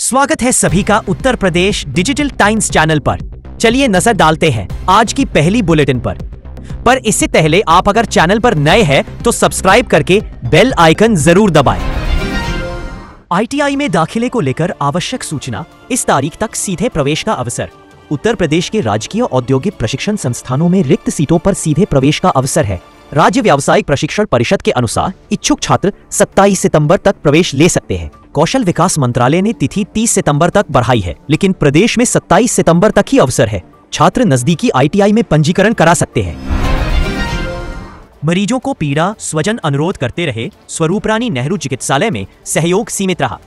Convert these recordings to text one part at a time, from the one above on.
स्वागत है सभी का Uttar Pradesh digital times channel पर। चलिए नजर डालते हैं आज की पहली बुलेटिन पर इससे पहले आप अगर चैनल पर नए हैं तो सब्सक्राइब करके बेल आइकन जरूर दबाएं। आईटीआई में दाखिले को लेकर आवश्यक सूचना, इस तारीख तक सीधे प्रवेश का अवसर। उत्तर प्रदेश के राजकीय औद्योगिक प्रशिक्षण संस्थानों में रिक्त सीटों पर सीधे प्रवेश का अवसर है। राज्य व्यावसायिक प्रशिक्षण परिषद के अनुसार इच्छुक छात्र 27 सितंबर तक प्रवेश ले सकते हैं। कौशल विकास मंत्रालय ने तिथि 30 सितंबर तक बढ़ाई है, लेकिन प्रदेश में 27 सितंबर तक ही अवसर है। छात्र नजदीकी आईटीआई में पंजीकरण करा सकते हैं। मरीजों को पीड़ा, स्वजन अनुरोध करते रहे, स्वरूप रानी नेहरू चिकित्सालय में सहयोग सीमित रहा।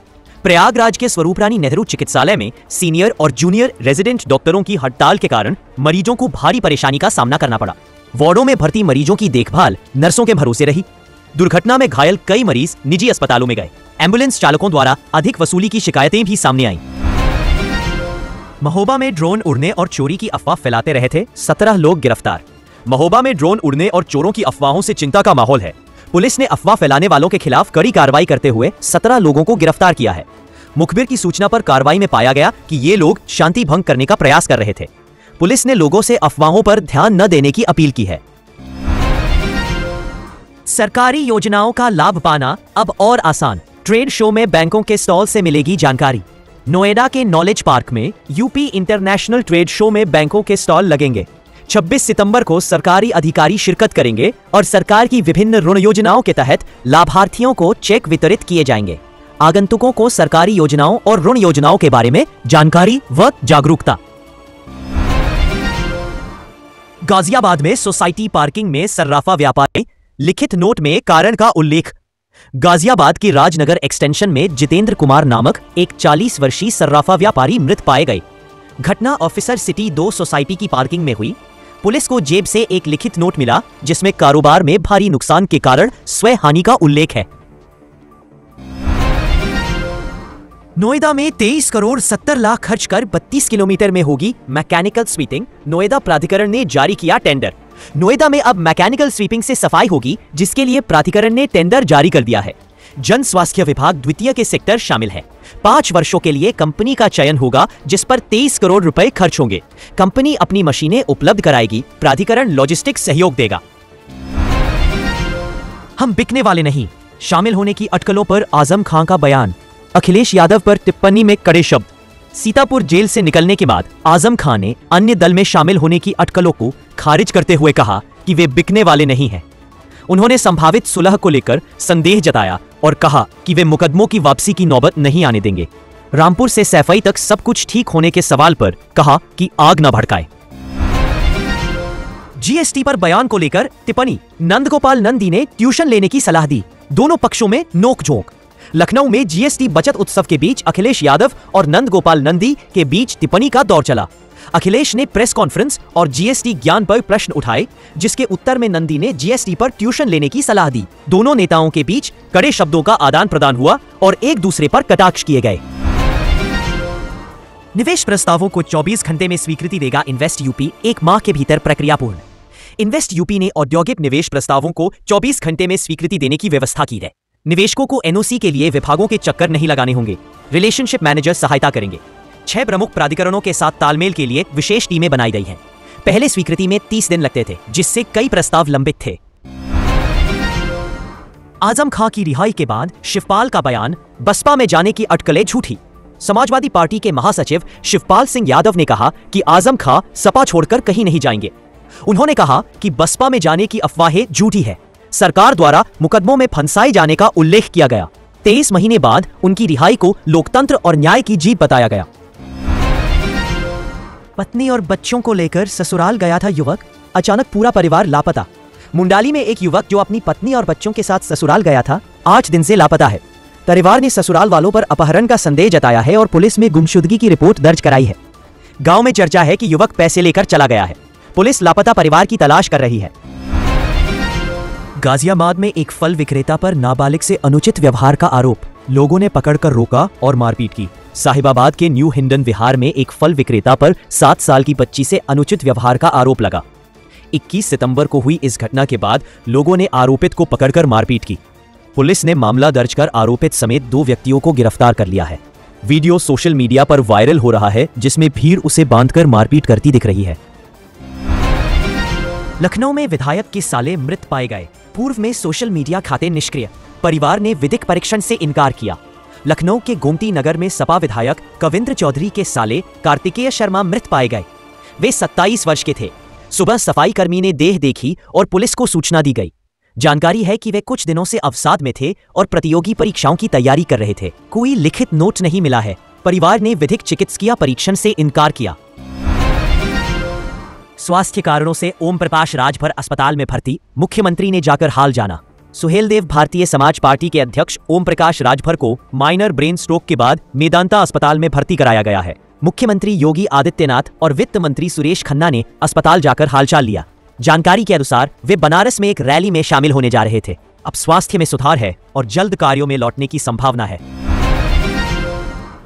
प्रयागराज के स्वरूप रानी नेहरू चिकित्सालय में सीनियर और जूनियर रेजिडेंट डॉक्टरों की हड़ताल के कारण मरीजों को भारी परेशानी का सामना करना पड़ा। वार्डों में भर्ती मरीजों की देखभाल नर्सों के भरोसे रही। दुर्घटना में घायल कई मरीज निजी अस्पतालों में गए। एम्बुलेंस चालकों द्वारा अधिक वसूली की शिकायतें भी सामने आईं। महोबा में ड्रोन उड़ने और चोरी की अफवाह फैलाते रहे थे 17 लोग गिरफ्तार। महोबा में ड्रोन उड़ने और चोरों की अफवाहों से चिंता का माहौल है। पुलिस ने अफवाह फैलाने वालों के खिलाफ कड़ी कार्रवाई करते हुए 17 लोगों को गिरफ्तार किया है। मुखबिर की सूचना पर कार्रवाई में पाया गया कि ये लोग शांति भंग करने का प्रयास कर रहे थे। पुलिस ने लोगों से अफवाहों पर ध्यान न देने की अपील की है। सरकारी योजनाओं का लाभ पाना अब और आसान। ट्रेड शो में बैंकों के स्टॉल से मिलेगी जानकारी। नोएडा के नॉलेज पार्क में यूपी इंटरनेशनल ट्रेड शो में बैंकों के स्टॉल लगेंगे। 26 सितंबर को सरकारी अधिकारी शिरकत करेंगे और सरकार की विभिन्न ऋण योजनाओं के तहत लाभार्थियों को चेक वितरित किए जाएंगे। आगंतुकों को सरकारी योजनाओं और ऋण योजनाओं के बारे में जानकारी व जागरूकता। गाजियाबाद में सोसाइटी पार्किंग में सर्राफा व्यापारी, लिखित नोट में कारण का उल्लेख। गाजियाबाद की राजनगर एक्सटेंशन में जितेंद्र कुमार नामक एक 40 वर्षीय सर्राफा व्यापारी मृत पाए गए। घटना ऑफिसर सिटी 2 सोसाइटी की पार्किंग में हुई। पुलिस को जेब से एक लिखित नोट मिला जिसमें कारोबार में भारी नुकसान के कारण स्वयं हानि का उल्लेख है। नोएडा में 23 करोड़ 70 लाख खर्च कर 32 किलोमीटर में होगी मैकेनिकल स्वीपिंग। नोएडा प्राधिकरण ने जारी किया टेंडर। नोएडा में अब मैकेनिकल स्वीपिंग से सफाई होगी, जिसके लिए प्राधिकरण ने टेंडर जारी कर दिया है। जन स्वास्थ्य विभाग द्वितीय के सेक्टर शामिल है। 5 वर्षों के लिए कंपनी का चयन होगा, जिस पर 23 करोड़ रुपए खर्च होंगे। कंपनी अपनी मशीनें उपलब्ध कराएगी, प्राधिकरण लॉजिस्टिक सहयोग देगा। हम बिकने वाले नहीं, शामिल होने की अटकलों पर आजम खां का बयान। अखिलेश यादव पर टिप्पणी में कड़े शब्द। सीतापुर जेल से निकलने के बाद आजम खान ने अन्य दल में शामिल होने की अटकलों को खारिज करते हुए कहा कि वे बिकने वाले नहीं हैं। उन्होंने संभावित सुलह को लेकर संदेह जताया और कहा कि वे मुकदमों की वापसी की नौबत नहीं आने देंगे। रामपुर से सैफई तक सब कुछ ठीक होने के सवाल पर कहा कि आग न भड़काए। जीएसटी पर बयान को लेकर टिप्पणी। नंदगोपाल नंदी ने ट्यूशन लेने की सलाह दी। दोनों पक्षों में नोकझोंक। लखनऊ में जीएसटी बचत उत्सव के बीच अखिलेश यादव और नंदगोपाल नंदी के बीच टिप्पणी का दौर चला। अखिलेश ने प्रेस कॉन्फ्रेंस और जीएसटी ज्ञान पर प्रश्न उठाए, जिसके उत्तर में नंदी ने जीएसटी पर ट्यूशन लेने की सलाह दी। दोनों नेताओं के बीच कड़े शब्दों का आदान प्रदान हुआ और एक दूसरे पर कटाक्ष किए गए। निवेश प्रस्तावों को 24 घंटे में स्वीकृति देगा इन्वेस्ट यूपी। 1 माह के भीतर प्रक्रिया पूर्ण। इन्वेस्ट यूपी ने औद्योगिक निवेश प्रस्तावों को 24 घंटे में स्वीकृति देने की व्यवस्था की है। निवेशकों को एनओसी के लिए विभागों के चक्कर नहीं लगाने होंगे। रिलेशनशिप मैनेजर सहायता करेंगे। 6 प्रमुख प्राधिकरणों के साथ तालमेल के लिए विशेष टीमें बनाई गई हैं। पहले स्वीकृति में 30 दिन लगते थे, जिससे कई प्रस्ताव लंबित थे। आजम खां की रिहाई के बाद शिवपाल का बयान। बसपा में जाने की अटकलें झूठी। समाजवादी पार्टी के महासचिव शिवपाल सिंह यादव ने कहा कि आजम खां सपा छोड़कर कहीं नहीं जाएंगे। उन्होंने कहा कि बसपा में जाने की अफवाहें झूठी है। सरकार द्वारा मुकदमों में फंसाए जाने का उल्लेख किया गया। 23 महीने बाद उनकी रिहाई को लोकतंत्र और न्याय की जीत बताया गया। पत्नी और बच्चों को लेकर ससुराल गया था युवक, अचानक पूरा परिवार लापता। मुंडाली में एक युवक जो अपनी पत्नी और बच्चों के साथ ससुराल गया था, 8 दिन से लापता है। परिवार ने ससुराल वालों पर अपहरण का संदेह जताया है और पुलिस में गुमशुदगी की रिपोर्ट दर्ज कराई है। गांव में चर्चा है कि युवक पैसे लेकर चला गया है। पुलिस लापता परिवार की तलाश कर रही है। गाजियाबाद में एक फल विक्रेता पर नाबालिग से अनुचित व्यवहार का आरोप। लोगों ने पकड़कर रोका और मारपीट की। साहिबाबाद के न्यू हिंडन विहार में एक फल विक्रेता पर 7 साल की बच्ची से अनुचित व्यवहार का आरोप लगा। 21 सितंबर को हुई इस घटना के बाद लोगों ने आरोपित को पकड़कर मारपीट की। पुलिस ने मामला दर्ज कर आरोपित समेत 2 व्यक्तियों को गिरफ्तार कर लिया है। वीडियो सोशल मीडिया पर वायरल हो रहा है जिसमें भीड़ उसे बांधकर मारपीट करती दिख रही है। लखनऊ में विधायक के साले मृत पाए गए, पूर्व में सोशल मीडिया खाते निष्क्रिय, परिवार ने विधिक परीक्षण से इनकार किया। लखनऊ के गोमती नगर में सपा विधायक कविंद्र चौधरी के साले कार्तिकेय शर्मा मृत पाए गए। वे 27 वर्ष के थे। सुबह सफाई कर्मी ने देह देखी और पुलिस को सूचना दी गई। जानकारी है कि वे कुछ दिनों से अवसाद में थे और प्रतियोगी परीक्षाओं की तैयारी कर रहे थे। कोई लिखित नोट नहीं मिला है। परिवार ने विधिक चिकित्सकीय परीक्षण से इनकार किया। स्वास्थ्य कारणों से ओम प्रकाश राजभर अस्पताल में भर्ती, मुख्यमंत्री ने जाकर हाल जाना। सुहेलदेव भारतीय समाज पार्टी के अध्यक्ष ओम प्रकाश राजभर को माइनर ब्रेन स्ट्रोक के बाद मेदांता अस्पताल में भर्ती कराया गया है। मुख्यमंत्री योगी आदित्यनाथ और वित्त मंत्री सुरेश खन्ना ने अस्पताल जाकर हालचाल लिया। जानकारी के अनुसार वे बनारस में एक रैली में शामिल होने जा रहे थे। अब स्वास्थ्य में सुधार है और जल्द कार्यों में लौटने की संभावना है।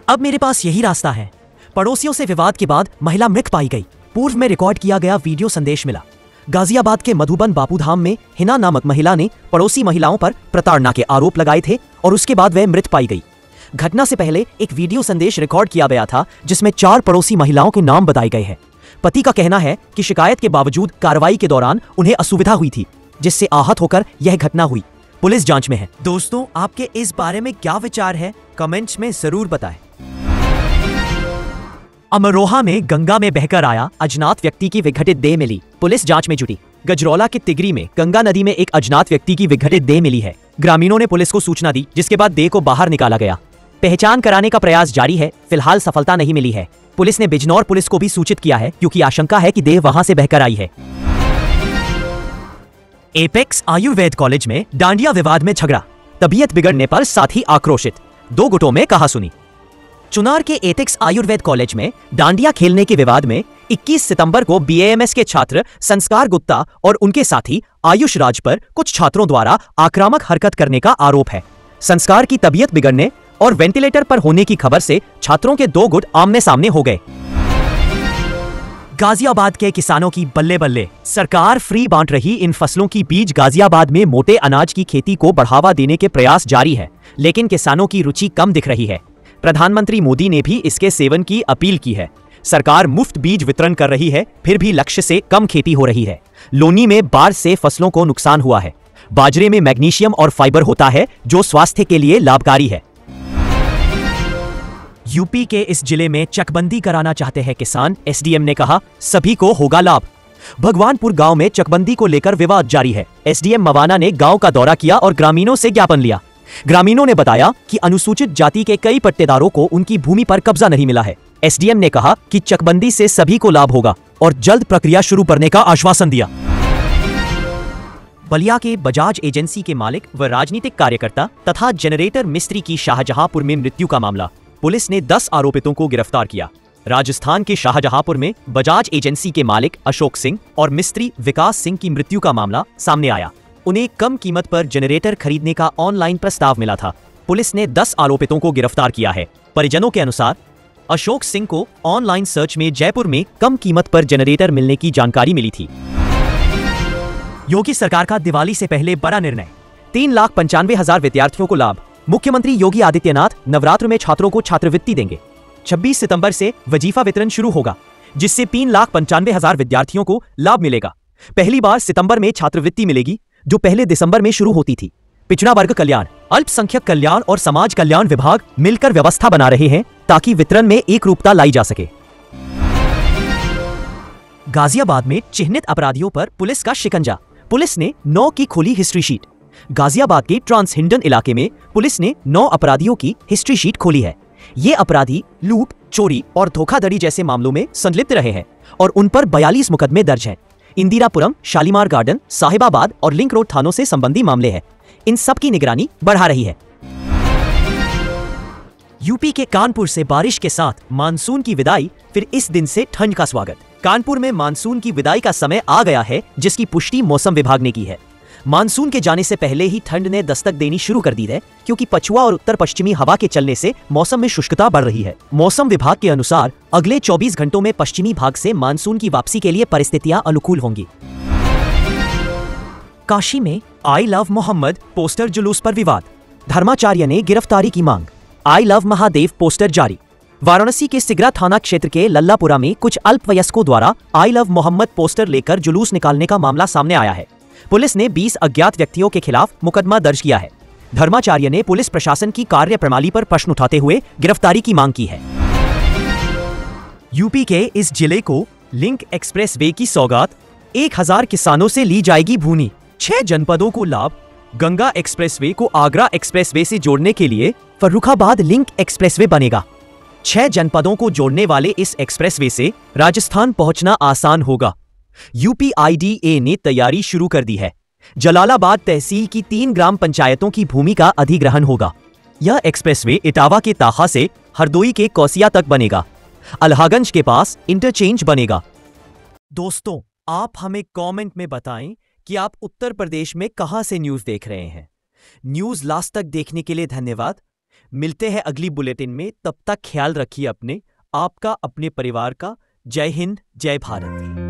अब मेरे पास यही रास्ता है। पड़ोसियों से विवाद के बाद महिला मृत पाई गई। पूर्व में रिकॉर्ड किया गया वीडियो संदेश मिला। गाजियाबाद के मधुबन बापूधाम में हिना नामक महिला ने पड़ोसी महिलाओं पर प्रताड़ना के आरोप लगाए थे और उसके बाद वह मृत पाई गई। घटना से पहले एक वीडियो संदेश रिकॉर्ड किया गया था जिसमें 4 पड़ोसी महिलाओं के नाम बताए गए हैं। पति का कहना है कि शिकायत के बावजूद कार्रवाई के दौरान उन्हें असुविधा हुई थी, जिससे आहत होकर यह घटना हुई। पुलिस जांच में है। दोस्तों, आपके इस बारे में क्या विचार है, कमेंट्स में जरूर बताएं। अमरोहा में गंगा में बहकर आया अज्ञात व्यक्ति की विघटित देह मिली, पुलिस जांच में जुटी। गजरौला के तिगरी में गंगा नदी में एक अज्ञात व्यक्ति की विघटित देह मिली है। ग्रामीणों ने पुलिस को सूचना दी, जिसके बाद देह को बाहर निकाला गया। पहचान कराने का प्रयास जारी है। फिलहाल सफलता नहीं मिली है। पुलिस ने बिजनौर पुलिस को भी सूचित किया है क्योंकि आशंका है कि देह वहां से बहकर आई है। एपेक्स आयुर्वेद कॉलेज में डांडिया विवाद में झगड़ा, तबीयत बिगड़ने पर साथी आक्रोशित, 2 गुटों में कहासुनी। चुनार के एथिक्स आयुर्वेद कॉलेज में डांडिया खेलने के विवाद में 21 सितंबर को बीएएमएस के छात्र संस्कार गुप्ता और उनके साथी आयुष राज पर कुछ छात्रों द्वारा आक्रामक हरकत करने का आरोप है। संस्कार की तबीयत बिगड़ने और वेंटिलेटर पर होने की खबर से छात्रों के 2 गुट आमने सामने हो गए। गाजियाबाद के किसानों की बल्ले बल्ले, सरकार फ्री बांट रही इन फसलों की बीज। गाजियाबाद में मोटे अनाज की खेती को बढ़ावा देने के प्रयास जारी है, लेकिन किसानों की रुचि कम दिख रही है। प्रधानमंत्री मोदी ने भी इसके सेवन की अपील की है। सरकार मुफ्त बीज वितरण कर रही है, फिर भी लक्ष्य से कम खेती हो रही है। लोनी में बाढ़ से फसलों को नुकसान हुआ है। बाजरे में मैग्नीशियम और फाइबर होता है जो स्वास्थ्य के लिए लाभकारी है। यूपी के इस जिले में चकबंदी कराना चाहते हैं किसान, एसडीएम ने कहा सभी को होगा लाभ। भगवानपुर गांव में चकबंदी को लेकर विवाद जारी है। एसडीएम मवाना ने गांव का दौरा किया और ग्रामीणों से ज्ञापन लिया। ग्रामीणों ने बताया कि अनुसूचित जाति के कई पट्टेदारों को उनकी भूमि पर कब्जा नहीं मिला है। एसडीएम ने कहा कि चकबंदी से सभी को लाभ होगा और जल्द प्रक्रिया शुरू करने का आश्वासन दिया। बलिया के बजाज एजेंसी के मालिक व राजनीतिक कार्यकर्ता तथा जनरेटर मिस्त्री की शाहजहांपुर में मृत्यु का मामला, पुलिस ने 10 आरोपितों को गिरफ्तार किया। राजस्थान के शाहजहांपुर में बजाज एजेंसी के मालिक अशोक सिंह और मिस्त्री विकास सिंह की मृत्यु का मामला सामने आया। उन्हें कम कीमत पर जनरेटर खरीदने का ऑनलाइन प्रस्ताव मिला था। पुलिस ने 10 आरोपितों को गिरफ्तार किया है। परिजनों के अनुसार अशोक सिंह को ऑनलाइन सर्च में जयपुर में कम कीमत पर जनरेटर मिलने की जानकारी मिली थी। योगी सरकार का दिवाली से पहले बड़ा निर्णय, 3,95,000 विद्यार्थियों को लाभ। मुख्यमंत्री योगी आदित्यनाथ नवरात्र में छात्रों को छात्रवृत्ति देंगे। 26 सितंबर से वजीफा वितरण शुरू होगा, जिससे 3,95,000 विद्यार्थियों को लाभ मिलेगा। पहली बार सितंबर में छात्रवृत्ति मिलेगी, जो पहले दिसंबर में शुरू होती थी। पिछड़ा वर्ग कल्याण, अल्पसंख्यक कल्याण और समाज कल्याण विभाग मिलकर व्यवस्था बना रहे हैं ताकि वितरण में एकरूपता लाई जा सके। गाजियाबाद में चिह्नित अपराधियों पर पुलिस का शिकंजा, पुलिस ने 9 की खोली हिस्ट्री शीट। गाजियाबाद के ट्रांस हिंडन इलाके में पुलिस ने 9 अपराधियों की हिस्ट्री शीट खोली है। ये अपराधी लूट, चोरी और धोखाधड़ी जैसे मामलों में संलिप्त रहे हैं और उन पर 42 मुकदमे दर्ज हैं। इंदिरापुरम, शालीमार गार्डन, साहिबाबाद और लिंक रोड थानों से संबंधी मामले हैं। इन सब की निगरानी बढ़ा रही है। यूपी के कानपुर से बारिश के साथ मानसून की विदाई, फिर इस दिन से ठंड का स्वागत। कानपुर में मानसून की विदाई का समय आ गया है, जिसकी पुष्टि मौसम विभाग ने की है। मानसून के जाने से पहले ही ठंड ने दस्तक देनी शुरू कर दी है, क्योंकि पछुआ और उत्तर पश्चिमी हवा के चलने से मौसम में शुष्कता बढ़ रही है। मौसम विभाग के अनुसार अगले 24 घंटों में पश्चिमी भाग से मानसून की वापसी के लिए परिस्थितियां अनुकूल होंगी। काशी में आई लव मोहम्मद पोस्टर जुलूस पर विवाद, धर्माचार्य ने गिरफ्तारी की मांग। आई लव महादेव पोस्टर जारी। वाराणसी के सिगरा थाना क्षेत्र के लल्लापुरा में कुछ अल्पवयस्कों द्वारा आई लव मोहम्मद पोस्टर लेकर जुलूस निकालने का मामला सामने आया है। पुलिस ने 20 अज्ञात व्यक्तियों के खिलाफ मुकदमा दर्ज किया है। धर्माचार्य ने पुलिस प्रशासन की कार्य प्रणाली पर प्रश्न उठाते हुए गिरफ्तारी की मांग की है। यूपी के इस जिले को लिंक एक्सप्रेसवे की सौगात, 1000 किसानों से ली जाएगी भूमि। 6 जनपदों को लाभ। गंगा एक्सप्रेसवे को आगरा एक्सप्रेसवे से जोड़ने के लिए फर्रुखाबाद लिंक एक्सप्रेसवे बनेगा। 6 जनपदों को जोड़ने वाले इस एक्सप्रेसवे से राजस्थान पहुंचना आसान होगा। यूपीआईडीए ने तैयारी शुरू कर दी है। जलालाबाद तहसील की 3 ग्राम पंचायतों की भूमि का अधिग्रहण होगा। यह एक्सप्रेसवे इटावा के ताखा से हरदोई के कौसिया तक बनेगा। अल्हागंज के पास इंटरचेंज बनेगा। दोस्तों, आप हमें कमेंट में बताएं कि आप उत्तर प्रदेश में कहां से न्यूज देख रहे हैं। न्यूज लास्ट तक देखने के लिए धन्यवाद। मिलते हैं अगली बुलेटिन में, तब तक ख्याल रखिए अपने, आपका, अपने परिवार का। जय हिंद, जय भारत।